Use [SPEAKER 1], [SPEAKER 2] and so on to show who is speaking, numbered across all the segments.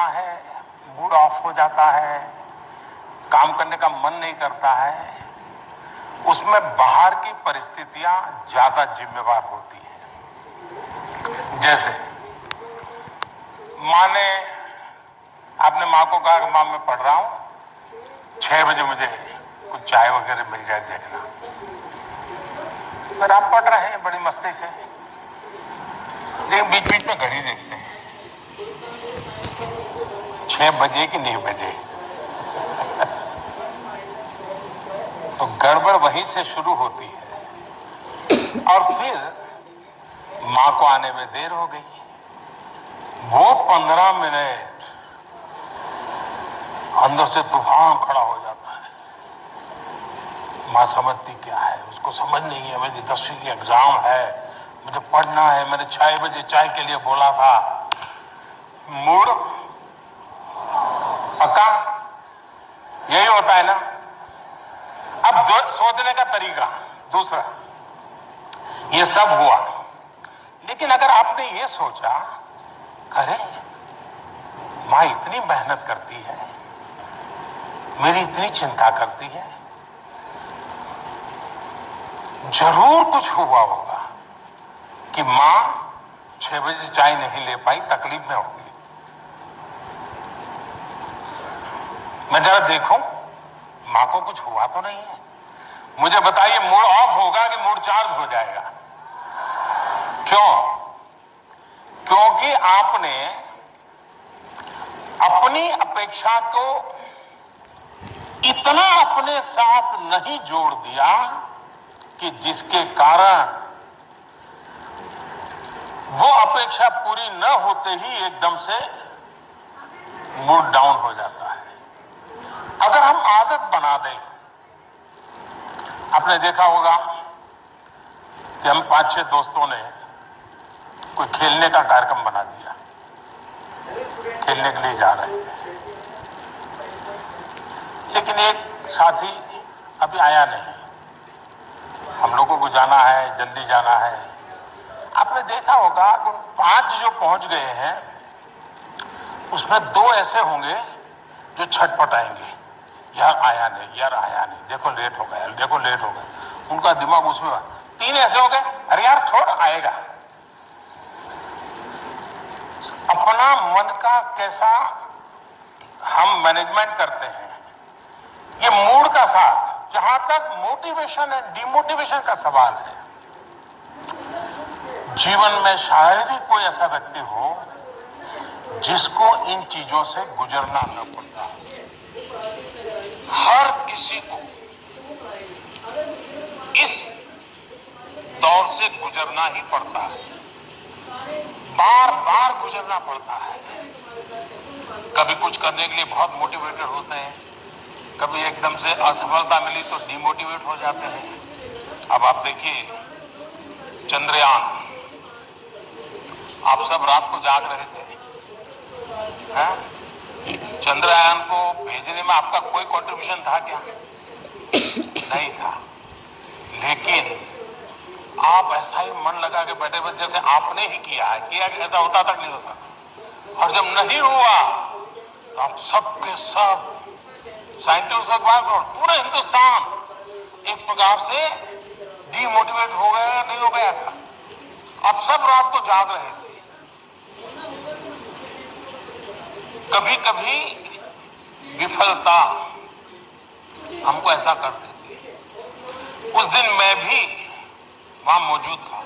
[SPEAKER 1] है, mood off हो जाता है, काम करने का मन नहीं करता है, उसमें बाहर की परिस्थितियां ज्यादा जिम्मेवार होती हैं। जैसे माँ ने, आपने माँ को कहा कि माँ मैं पढ़ रहा हूं, 6 बजे मुझे कुछ चाय वगैरह मिल जाए देखना। फिर आप पढ़ रहे हैं बड़ी मस्ती से, लेकिन बीच बीच में घड़ी देखते हैं, 6 बजे कि नहीं बजे। तो गड़बड़ वहीं से शुरू होती है और फिर मां को आने में देर हो गई। वो 15 मिनट अंदर से तूफान खड़ा हो जाता है। मां समझती क्या है, उसको समझ नहीं है, मेरी 10वीं की एग्जाम है, मुझे पढ़ना है, मैंने 6 बजे चाय के लिए बोला था। मूड पक्का, यही होता है ना। अब सोचने का तरीका दूसरा, ये सब हुआ, लेकिन अगर आपने ये सोचा, अरे मां इतनी मेहनत करती है, मेरी इतनी चिंता करती है, जरूर कुछ हुआ होगा कि मां 6 बजे चाय नहीं ले पाई, तकलीफ में होगी। मैं जरा देखूं मां को कुछ हुआ तो नहीं है। मुझे बताइए, मूड ऑफ होगा कि मूड चार्ज हो जाएगा? क्यों? क्योंकि आपने अपनी अपेक्षा को इतना अपने साथ नहीं जोड़ दिया कि जिसके कारण वो अपेक्षा पूरी न होते ही एकदम से मूड डाउन हो जाता है। अगर हम आदत बना दें, आपने देखा होगा कि हम 5-6 दोस्तों ने कोई खेलने का कार्यक्रम बना दिया, खेलने के लिए जा रहे हैं, लेकिन एक साथी अभी आया नहीं, हम लोगों को जाना है, जल्दी जाना है। आपने देखा होगा कि 5 जो पहुंच गए हैं उसमें 2 ऐसे होंगे जो छटपटाएंगे, यार आया नहीं, यार आया नहीं, देखो लेट हो गया, देखो लेट हो गया, उनका दिमाग उसमें। 3 ऐसे हो गए, अरे यार छोड़, आएगा। अपना मन का कैसा हम मैनेजमेंट करते हैं, ये मूड का साथ। जहां तक मोटिवेशन एंड डिमोटिवेशन का सवाल है, जीवन में शायद ही कोई ऐसा व्यक्ति हो जिसको इन चीजों से गुजरना न पड़ता। हर किसी को इस दौर से गुजरना ही पड़ता है, बार बार गुजरना पड़ता है। कभी कुछ करने के लिए बहुत मोटिवेटेड होते हैं, कभी एकदम से असफलता मिली तो डिमोटिवेट हो जाते हैं। अब आप देखिए चंद्रयान, आप सब रात को जाग रहे थे, चंद्रयान को भेजने में आपका कोई कंट्रीब्यूशन था क्या? नहीं था, लेकिन आप ऐसा ही मन लगा के बैठे बैठे जैसे आपने ही किया है, किया ऐसा होता तक नहीं होता था। और जब नहीं हुआ तो आप सबके सब साइंटिस्ट और पूरा हिंदुस्तान एक प्रकार से डिमोटिवेट हो गया, नहीं हो गया था। अब सब रात को जाग रहे थे। कभी कभी विफलता हमको ऐसा कर देती है। उस दिन मैं भी वहां मौजूद था।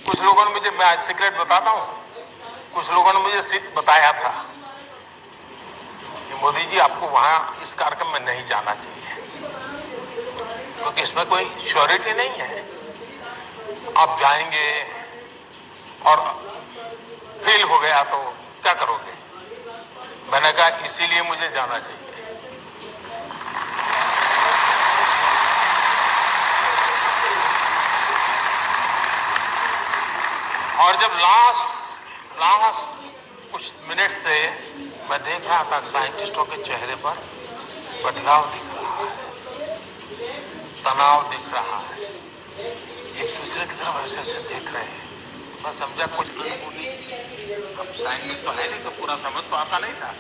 [SPEAKER 1] कुछ लोगों ने मुझे, मैं आज सीक्रेट बताता हूं, कुछ लोगों ने मुझे बताया था कि मोदी जी आपको वहां इस कार्यक्रम में नहीं जाना चाहिए, क्योंकि इसमें कोई श्योरिटी नहीं है, आप जाएंगे और फेल हो गया तो क्या करोगे। मैंने कहा इसीलिए मुझे जाना चाहिए। और जब लास्ट कुछ मिनट से मैं देख रहा था साइंटिस्टों के चेहरे पर बदलाव दिख रहा है, तनाव दिख रहा है, एक दूसरे की तरफ ऐसे ऐसे देख रहे हैं। मैं समझा कुछ नहीं। अब साइंटिस्ट तो है नहीं तो पूरा समझ तो आता नहीं था,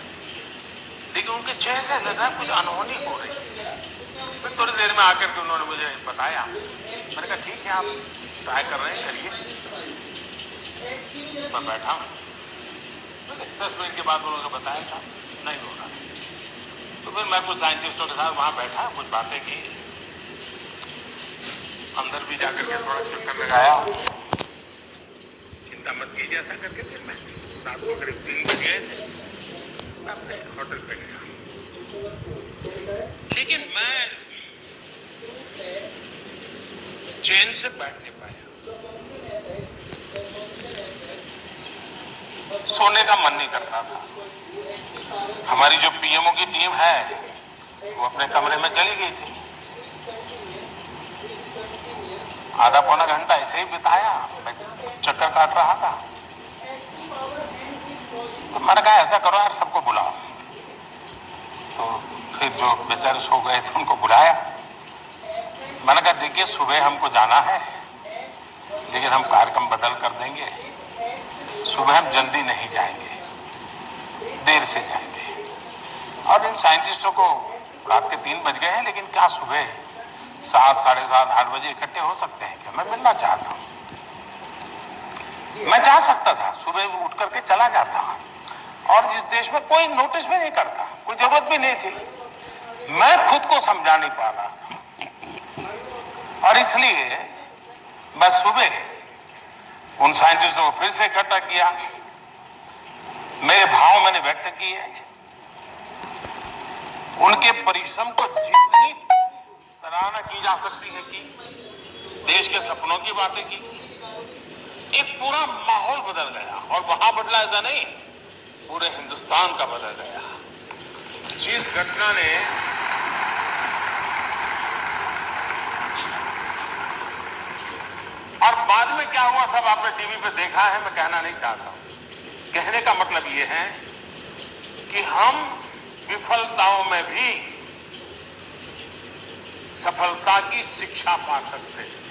[SPEAKER 1] लेकिन उनके चेहरे से लगा कुछ अनहोनी हो रही है। फिर थोड़ी देर में आकर के उन्होंने मुझे बताया। मैंने कहा ठीक है, आप ट्राई कर रहे हैं, करिए। मैं बैठा हूँ, 10 मिनट के बाद उन्होंने बताया था नहीं हो रहा। तो फिर मैं कुछ साइंटिस्टों के साथ वहां बैठा, कुछ बातें की, अंदर भी जाकर के थोड़ा चक्कर लगाया। चिंता मत कीजिए ऐसा करके फिर मैं रात को करीब 3 बजे अपने होटल पे गया। लेकिन मैं चैन से बैठ नहीं पाया, सोने का मन नहीं करता था। हमारी जो पीएमओ की टीम है वो अपने कमरे में चली गई थी। आधा पौना घंटा ऐसे ही बिताया, मैं चक्कर काट रहा था। तो मैंने कहा ऐसा करो यार, सबको बुलाओ। तो फिर जो बेचारे सो गए थे उनको बुलाया। मैंने कहा देखिए सुबह हमको जाना है, लेकिन हम कार्यक्रम बदल कर देंगे। सुबह हम जल्दी नहीं जाएंगे, देर से जाएंगे। और इन साइंटिस्टों को रात के 3 बज गए हैं, लेकिन क्या सुबह 7, साढ़े 7, 8 बजे इकट्ठे हो सकते हैं क्या? मैं मिलना चाहता हूँ। मैं जा सकता था, सुबह उठ करके चला जाता, और जिस देश में कोई नोटिस भी नहीं करता, कोई जरूरत भी नहीं थी। मैं खुद को समझा नहीं पा रहा था, और इसलिए मैं सुबह उन साइंटिस्टों को फिर से इकट्ठा किया। मेरे भाव मैंने व्यक्त किए, उनके परिश्रम को जितनी सराहना की जा सकती है की, देश के सपनों की बातें की। एक पूरा माहौल बदल गया, और वहां बदला ऐसा नहीं, पूरे हिंदुस्तान का बदल गया। जिस घटना ने और बाद में क्या हुआ सब आपने टीवी पे देखा है, मैं कहना नहीं चाहता। कहने का मतलब यह है कि हम विफलताओं में भी सफलता की शिक्षा पा सकते हैं।